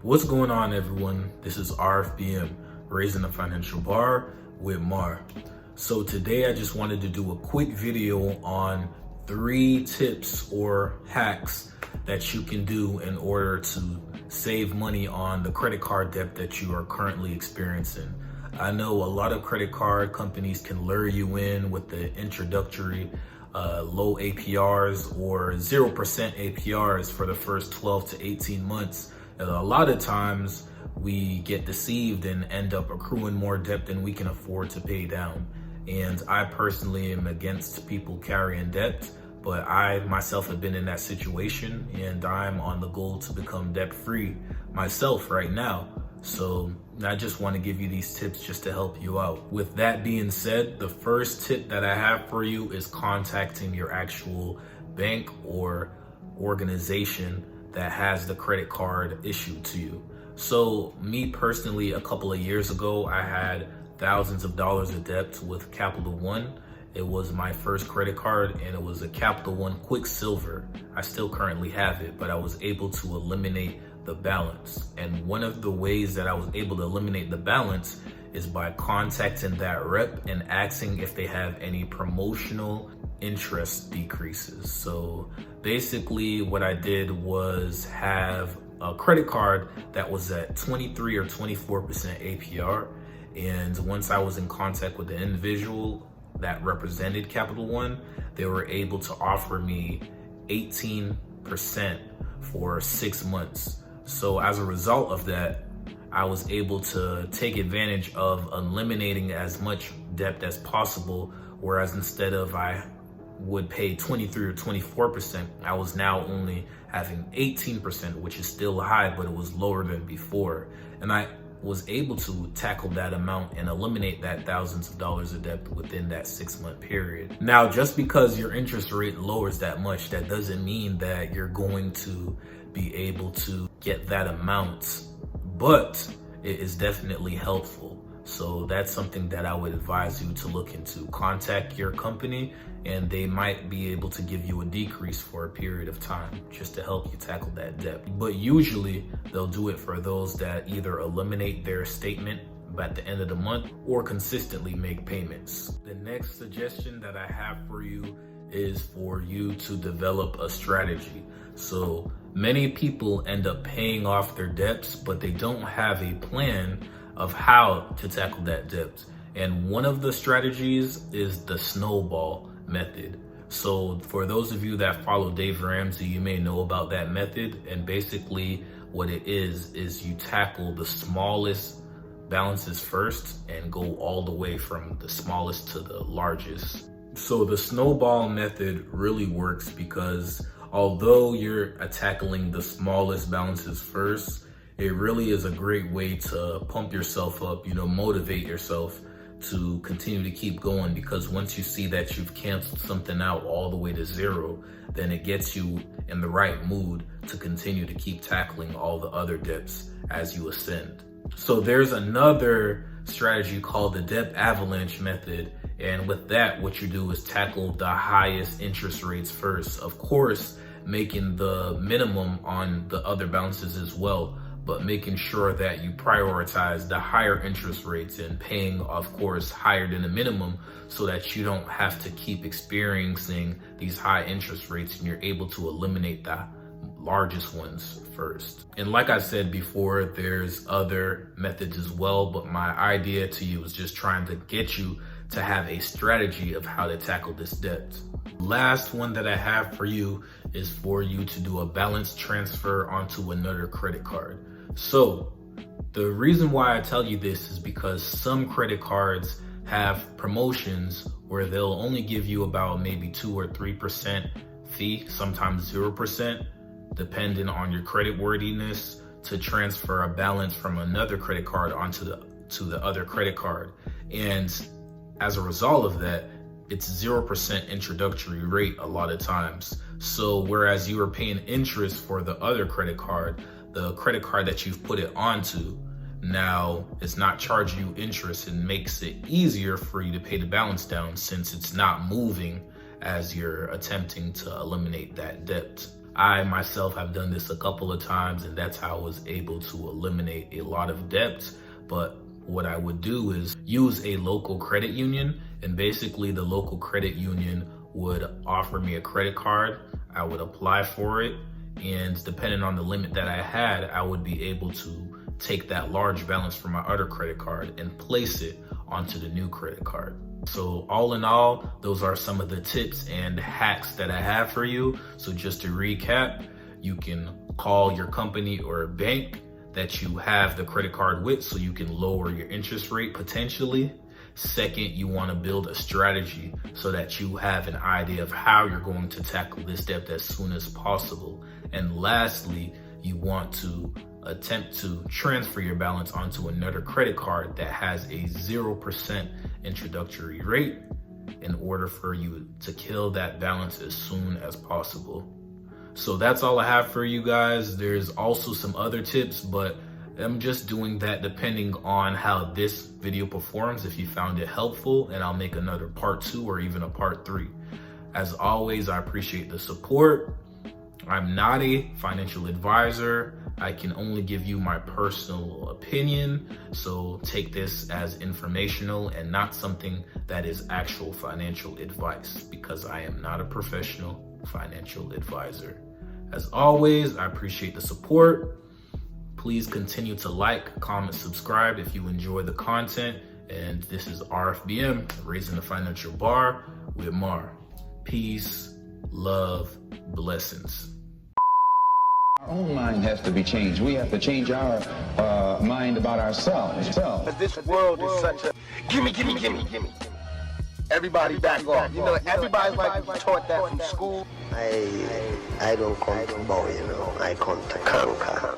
What's going on, everyone? This is RFBM, Raising the Financial Bar with Mar. So today I just wanted to do a quick video on 3 tips or hacks that you can do in order to save money on the credit card debt that you are currently experiencing. I know a lot of credit card companies can lure you in with the introductory low APRs or 0% APRs for the first 12 to 18 months. And a lot of times we get deceived and end up accruing more debt than we can afford to pay down. And I personally am against people carrying debt, but I myself have been in that situation and I'm on the goal to become debt free myself right now. So I just want to give you these tips just to help you out. With that being said, the first tip that I have for you is contacting your actual bank or organization that has the credit card issued to you. So me personally, a couple of years ago, I had thousands of dollars of debt with CapitalOne. It was my first credit card and it was a CapitalOne QuickSilver. I still currently have it, but I was able to eliminate the balance. And one of the ways that I was able to eliminate the balance is by contacting that rep and asking if they have any promotional interest decreases. So basically what I did was have a credit card that was at 23 or 24% APR. And once I was in contact with the individual that represented CapitalOne, they were able to offer me 18% for 6 months. So as a result of that, I was able to take advantage of eliminating as much debt as possible, whereas instead of I would pay 23 or 24%, I was now only having 18%, which is still high, but it was lower than before. And I was able to tackle that amount and eliminate that thousands of dollars of debt within that 6-month period. Now, just because your interest rate lowers that much, that doesn't mean that you're going to be able to get that amount, but it is definitely helpful. So that's something that I would advise you to look into. Contact your company and they might be able to give you a decrease for a period of time just to help you tackle that debt. But usually they'll do it for those that either eliminate their statement at the end of the month or consistently make payments. The next suggestion that I have for you is for you to develop a strategy. So many people end up paying off their debts, but they don't have a plan of how to tackle that debt. And one of the strategies is the Snowball Method. So for those of you that follow Dave Ramsey, you may know about that method. And basically what it is you tackle the smallest balances first and go all the way from the smallest to the largest. So the Snowball Method really works because although you're tackling the smallest balances first, it really is a great way to pump yourself up, motivate yourself to continue to keep going, because once you see that you've canceled something out all the way to 0, then it gets you in the right mood to continue to keep tackling all the other debts as you ascend. So there's another strategy called the debt Avalanche method. And with that, what you do is tackle the highest interest rates first. Of course, making the minimum on the other balances as well, but making sure that you prioritize the higher interest rates and paying, of course, higher than the minimum so that you don't have to keep experiencing these high interest rates and you're able to eliminate the largest ones first. And like I said before, there's other methods as well, but my idea to you is just trying to get you to have a strategy of how to tackle this debt. Last one that I have for you is for you to do a balance transfer onto another credit card. So the reason why I tell you this is because some credit cards have promotions where they'll only give you about maybe 2 or 3% fee, sometimes 0%, depending on your credit worthiness, to transfer a balance from another credit card onto the other credit card. And as a result of that, it's 0% introductory rate a lot of times. So whereas you are paying interest for the other credit card, the credit card that you've put it onto now is not charging you interest and makes it easier for you to pay the balance down since it's not moving as you're attempting to eliminate that debt. I myself have done this a couple of times, and that's how I was able to eliminate a lot of debts. But what I would do is use a local credit union, and basically the local credit union would offer me a credit card. I would apply for it, and depending on the limit that I had, I would be able to take that large balance from my other credit card and place it onto the new credit card. So all in all, those are some of the tips and hacks that I have for you. So just to recap, you can call your company or bank that you have the credit card with so you can lower your interest rate potentially. Second, you want to build a strategy so that you have an idea of how you're going to tackle this debt as soon as possible. And lastly, you want to attempt to transfer your balance onto another credit card that has a 0% introductory rate in order for you to kill that balance as soon as possible. So that's all I have for you guys. There's also some other tips, but I'm just doing that depending on how this video performs. If you found it helpful, and I'll make another part 2 or even a part 3. As always, I appreciate the support. I'm not a financial advisor. I can only give you my personal opinion. So take this as informational and not something that is actual financial advice, because I am not a professional financial advisor. As always, I appreciate the support. Please continue to like, comment, subscribe if you enjoy the content. And this is RFBM, Raising the Financial Bar with Mar. Peace, love, blessings. Our own mind has to be changed. We have to change our mind about ourselves. But this world is such a gimme. Everybody back off. You know, everybody's like taught that from school. I don't come to bow, I come to conquer.